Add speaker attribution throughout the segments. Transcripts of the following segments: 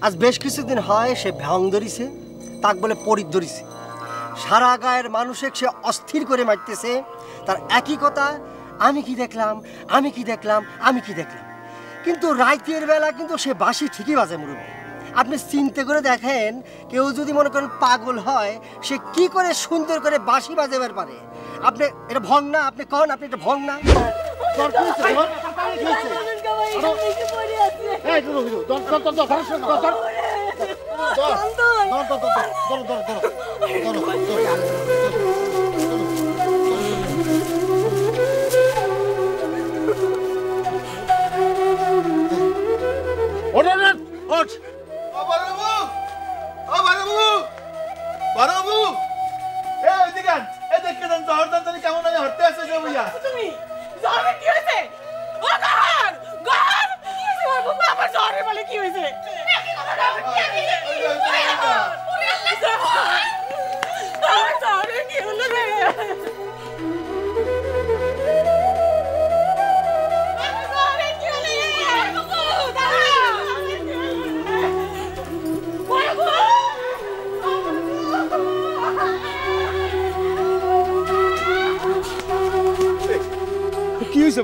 Speaker 1: আজ বেশ কিছুদিন হয় সে ভ্যাং ধরিছে, তাক বলে পরিত ধরিছে। সারা গায়ের মানুষে সে অস্থির করে মারতেছে। তার একই কথা, আমি কি দেখলাম, আমি কি দেখলাম, আমি কি দেখলাম। কিন্তু রাতের বেলা কিন্তু সে বাঁশি ঠিকই বাজে মুরব্বী। আপনি চিন্তা করে দেখেন, কেউ যদি মনে করেন পাগল হয়, সে কি করে সুন্দর করে বাঁশি বাজাবার পারে। আপনি এটা ভং না, আপনি কন আপনি এটা ভং না।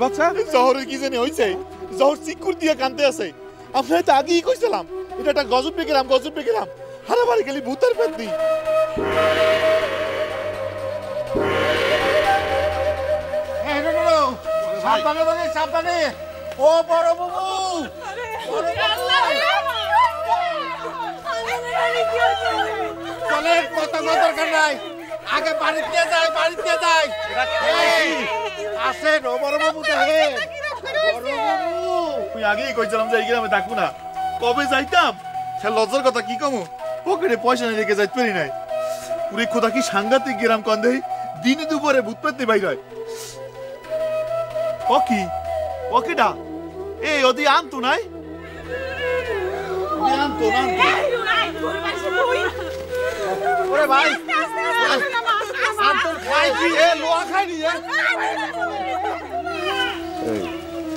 Speaker 2: বাচ্চা জহরের কি জানি হয়েছে, জহর চিকুর দিয়ে কানতে আছে। আপনার তো আগেই কইছিলাম এটা একটা গজব পেকেরাম, গজব পেকেরাম। হারাবাড়ি গেলি ভূতের পেতনি। সাবধানে সাবধানে, ও বড় বাবু চলে, কত দরকার নাই, আগে বাড়িতে যাই, বাড়িতে যাই। আসেন ও বড় বাবু, দেখেন তুই আগেই কইছিলাম যে এই গ্রামে থাকবো না। কবে যাইতাম সে লজ্জার কথা কি কমু, পকেটে পয়সা নিয়ে রেখে যাইতে পারি নাই। পুরি খোদা কি সাংঘাতিক গ্রাম কন্ধে, দিনে দুপুরে ভূত পেতে বাইর হয়। অকি অকিডা এই ওদি আনতো নাই, আনতো ওরে ভাই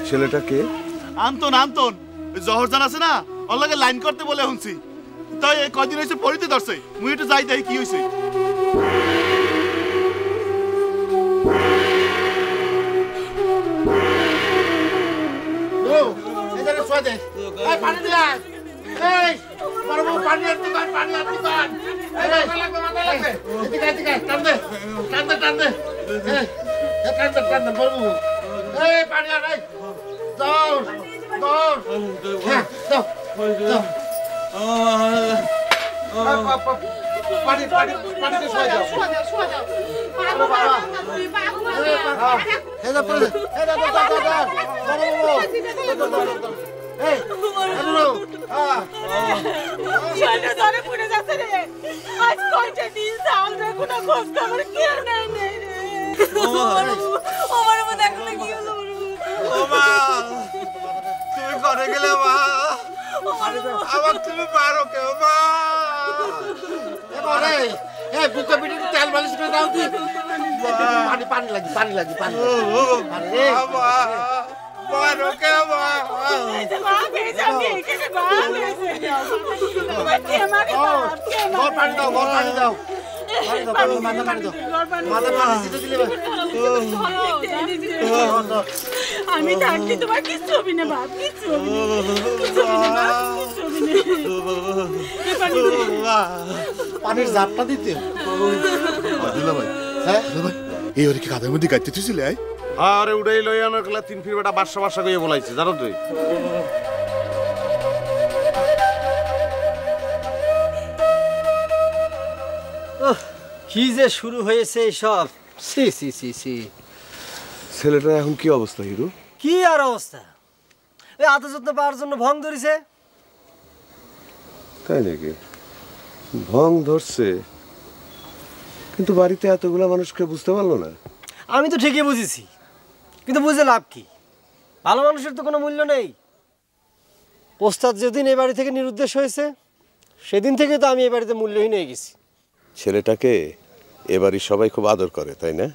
Speaker 3: ছেলেটা কে?
Speaker 2: আন্তন, আন্তন জহরজান আছে না, ওর লাগে লাইন করতে বলে শুনছি। তাই কদিন হয়েছে পড়িতে ধরছে, মুই একটু যাই দেখি কি হয়েছে। তুমি ঘরে গেলে মা, আবার তুমি পারো কেউ মা। বুকে পিঠে তেল মালিশ করে দাও, পানি পানি লাগি, পানি লাগি, পানি পারো কেউ মা। পানি দাও, পানি দাও,
Speaker 4: আমি থাকতে তোমার কিচ্ছু হবে না বাপ, কিচ্ছু হবে না।
Speaker 2: পানির জাপটা দিতে ভাই। হ্যাঁ এই ওরে কি কাদের মধ্যে গাইতে তুইছিলে?
Speaker 3: আরে উড়াই লই আনার গলা 3 ফিট বেটা বাসা বাসা কইয়া বলাইছে, জানো তুই?
Speaker 1: কি যে শুরু হয়েছে সব, সি সি সি সি।
Speaker 3: ছেলেটার এখন কি অবস্থা হিরো?
Speaker 1: কি আর অবস্থা, এই আত যত্ন পাওয়ার জন্য ভং ধরিছে।
Speaker 3: তাই নাকি? ভং ধরছে, কিন্তু বাড়িতে এতগুলা মানুষকে বুঝতে পারলো না।
Speaker 1: আমি তো ঠিকই বুঝেছি, কিন্তু বুঝে লাভ কি? ভালো মানুষের তো কোনো মূল্য নেই। ওস্তাদ যেদিন এই বাড়ি থেকে নিরুদ্দেশ হয়েছে, সেদিন থেকে তো আমি এই বাড়িতে মূল্যহীন হয়ে গেছি।
Speaker 3: ছেলেটাকে এবারই সবাই খুব আদর করে, তাই না?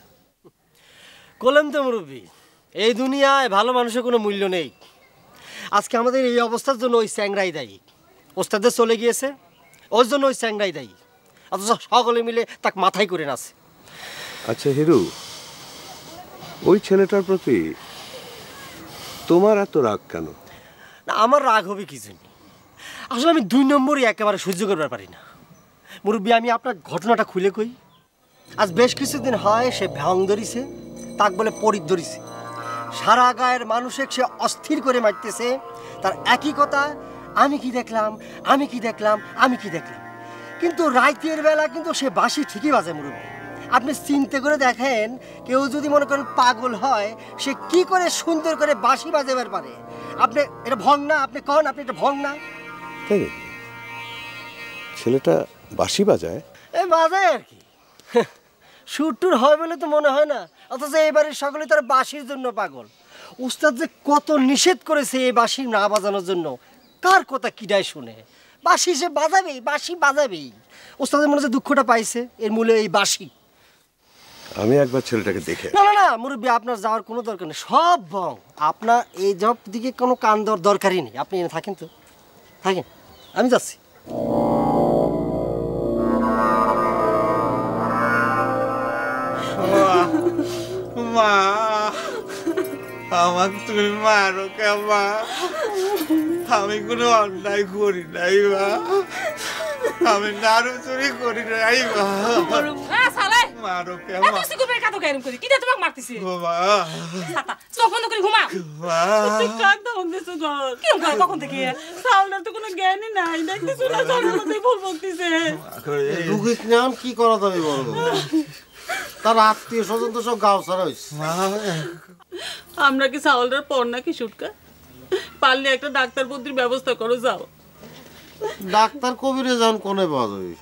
Speaker 1: কলম তো মুরব্বী, এই দুনিয়ায় ভালো মানুষের কোনো মূল্য নেই। আজকে আমাদের এই অবস্থার জন্য ওই চ্যাংরাই দায়ী। ওস্তাদের চলে গিয়েছে, ওর জন্য ওই চ্যাংরাই দায়ী, অথচ সকলে মিলে তাকে মাথায় করে নাছে।
Speaker 3: আচ্ছা হিরু, ওই ছেলেটার প্রতি তোমার এত রাগ কেন?
Speaker 1: না, আমার রাগ হবে কি জন্য? আসলে আমি 2 নম্বরই একেবারে সহ্য করবার পারি না। মুরব্বী, আমি আপনার ঘটনাটা খুলে কই। আজ বেশ কিছুদিন হয় সে ভ্যাং ধরিছে, তাক বলে পরিত ধরিছে। সারা গায়ের মানুষে সে অস্থির করে মারতেছে। তার একই কথা, আমি কি দেখলাম, আমি কি দেখলাম, আমি কি দেখলাম। কিন্তু রাতের বেলা কিন্তু সে বাঁশি ঠিকই বাজে মুরব্বী। আপনি চিন্তা করে দেখেন, কেউ যদি মনে করেন পাগল হয়, সে কি করে সুন্দর করে বাঁশি বাজাবার পারে? আপনি এটা ভং না? আপনি কন, আপনি এটা ভং না?
Speaker 3: তাই নাকি? ছেলেটা বাঁশি বাজায়?
Speaker 1: এই বাজায় আর কি। সুর টুর হয় বলে তো মনে হয় না, অথচ এবারে সকলে তার বাঁশির জন্য পাগল। উস্তাদ যে কত নিষেধ করেছে এই বাঁশি না বাজানোর জন্য, কার কথা কিডায় শুনে? বাঁশি সে বাজাবেই, বাঁশি বাজাবেই। উস্তাদের মনে যে দুঃখটা পাইছে, এর মূলে এই বাঁশি।
Speaker 3: আমি একবার ছেলেটাকে দেখে।
Speaker 1: না না না মুরব্বী, আপনার যাওয়ার কোনো দরকার নেই, সব ভং। আপনার এই জব দিকে কোনো কান দেওয়ার দরকারই নেই। আপনি এনে থাকেন তো, থাকেন, আমি যাচ্ছি।
Speaker 5: মা, আমাকে তুমি মারো কে মা? আমি কোনো অন্যায় করি নাই মা, আমি নাড়ু চুরি করি নাই মা। মারো কে মা?
Speaker 4: কখন থেকে সাউন্ডের তো কোনো জ্ঞানই নাই, দেখতেছো না সবার মধ্যেই ভুল বকতেছে।
Speaker 6: কি করা যাবে বলো? তার আত্মীয় স্বজন তো সব গাঁও ছাড়া হয়েছে।
Speaker 4: আমরা কি সাউন্ডের পর নাকি সুটকা? পারলে একটা ডাক্তার বুদ্ধির ব্যবস্থা করো, যাও।
Speaker 6: ডাক্তার কবিরে যখন কোনে পাওয়া যাবে?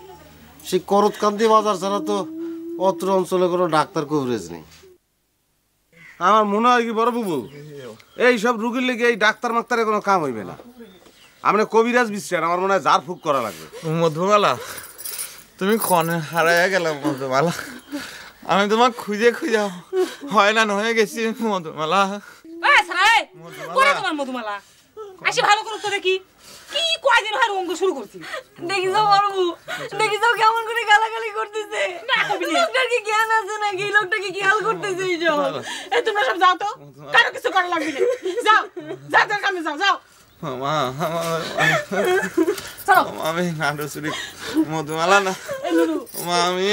Speaker 6: সেই করতকান্দি বাজার ছাড়া তো অত্র অঞ্চলে কোনো ডাক্তার কবিরেজ নেই।
Speaker 3: আমার মনে হয় কি বড় বাবু, এই সব রুগীর লেগে এই ডাক্তার মাক্তারের কোনো কাম হইবে না। আমরা কবিরাজ বিশ্রান, আমার মনে হয় জার ফুক করা লাগবে।
Speaker 5: মধুমালা, তুমি কনে হারাইয়া গেলাম মধুমালা। আমি তোমার খুঁজে খুঁজে হয় না হয়ে গেছি মধুমালা।
Speaker 4: মধুমালা আসি ভালো করো তো দেখি, কি কয়দিন হয় অঙ্গ শুরু করছি।
Speaker 7: দেখিস বড়বু, দেখিস কেমন করে গালাগালি করতেছে। লোকটার কি জ্ঞান আছে নাকি? লোকটাকে কি হাল করতেছে এইসব?
Speaker 4: এই তোমরা সব যাও তো, কারো কিছু করা লাগবে না। যাও যাও, যাও সামনে যাও, যাও।
Speaker 5: আমি নাড়ু চুরি মধুমালা না আমি।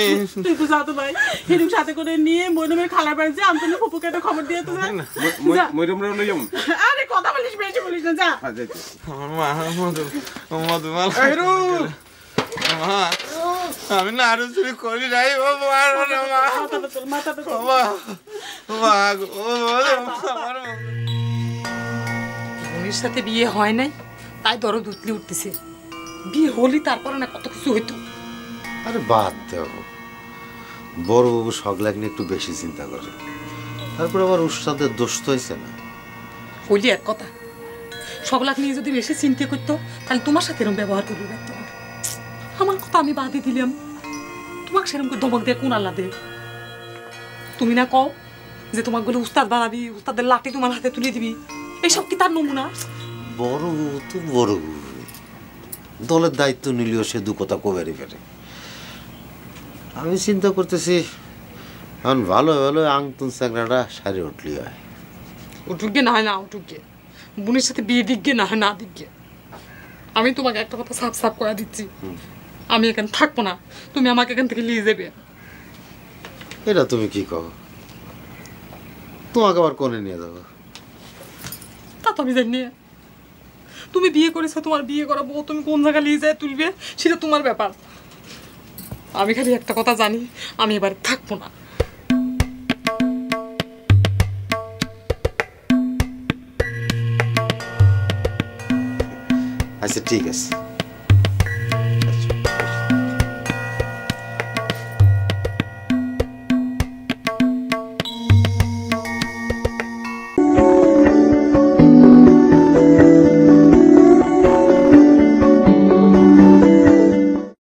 Speaker 4: তুই তো যাও তো ভাই, হিরুম সাথে করে নিয়ে মইনমের খালার বাড়ি যে আন্তনে ফুপুকে একটা খবর দিয়ে তো যা। আরে কথা বলিস, বেশি বলিস না, যা।
Speaker 5: আমার মা মধুমালা। মা, আমি নাড়ু চুরি করি নাই।
Speaker 4: বোনের সাথে বিয়ে হয় নাই, তাই দরদ উতলে উঠতেছে। বিয়ে হলি তারপরে না কত কিছু হইতো।
Speaker 6: আরে বাদ দেও, বড়বাবু সগলাগ নিয়ে একটু বেশি চিন্তা করে। তারপর আবার উস্তাদের দোষ তো হয়েছে না।
Speaker 4: হইলি এক কথা, সগলাক নিয়ে যদি বেশি চিন্তা করতো তাহলে তোমার সাথে এরকম ব্যবহার করবে না। আমার কথা আমি বাদে দিলাম, তোমাকে সেরকম করে ধমক দিয়ে কোন আল্লাহ দে? তুমি না কও যে তোমাকে বলে উস্তাদ বানাবি, উস্তাদের লাঠি তোমার হাতে তুলে দিবি, এইসব কি তার নমুনা?
Speaker 6: বড়বাবু তো বড়বাবু, দলের দায়িত্ব নিলেও সে দু কথা কবেরই ফেরে। আমি চিন্তা করতেছি এখন ভালো ভালো আংতুন চাকরাটা সারি উঠলি হয়।
Speaker 4: উঠুকে না হয় না উঠুকে, বোনের সাথে বিয়ে দিকে না হয় না দিকে। আমি তোমাকে একটা কথা সাফ সাফ করে দিচ্ছি, আমি এখানে থাকবো না, তুমি আমাকে এখান থেকে নিয়ে যাবে।
Speaker 6: এটা তুমি কি কও? তোমাকে আবার কোনে নিয়ে যাবো?
Speaker 4: তা তো আমি জানি, তুমি বিয়ে করেছো, তোমার বিয়ে করা বউ তুমি কোন জায়গায় নিয়ে যায় তুলবে সেটা তোমার ব্যাপার। আমি খালি একটা কথা জানি, আমি এবার থাকবো না।
Speaker 6: আচ্ছা ঠিক আছে।